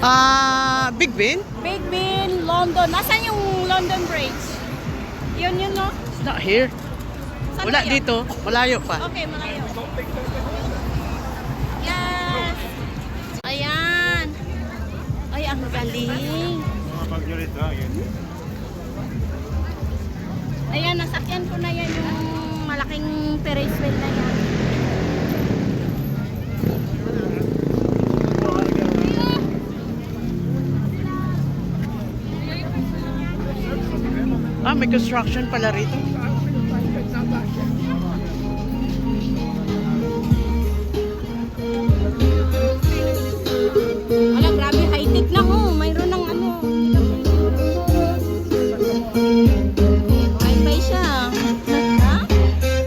Big Ben? Big Ben, London. Nasaan yung London Bridge? Yun, no? It's not here. Saan Wala ba yun? dito. Malayo pa. Okay, malayo. Yes! Ayan! Ay, ang galing! Ayan, nasakyan ko na yan yung malaking Ferris wheel na yan. May construction pala rito.